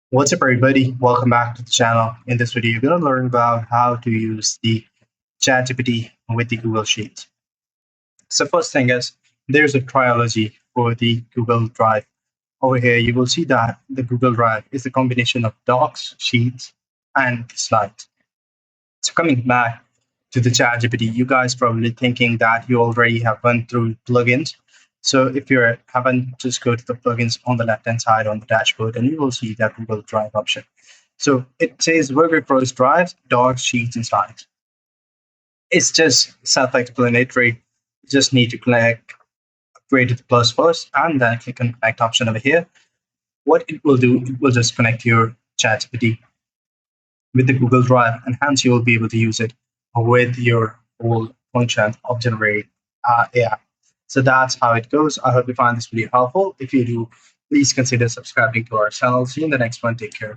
What's up, everybody? Welcome back to the channel. In this video, you're going to learn about how to use the ChatGPT with the Google Sheets. So first thing is, there's a trilogy for the Google Drive. Over here, you will see that the Google Drive is a combination of docs, sheets, and slides. So coming back to the ChatGPT, you guys probably thinking that you already have gone through plugins. So if you haven't, just go to the plugins on the left-hand side on the dashboard, and you will see that Google Drive option. So it says work across drives, docs, sheets, and slides. It's just self-explanatory. You just need to click upgrade to the plus first, and then click on connect option over here. What it will do, it will just connect your ChatGPT with the Google Drive, and hence you will be able to use it with your whole function of generate AI. So that's how it goes. I hope you find this video helpful. If you do, please consider subscribing to our channel. See you in the next one. Take care.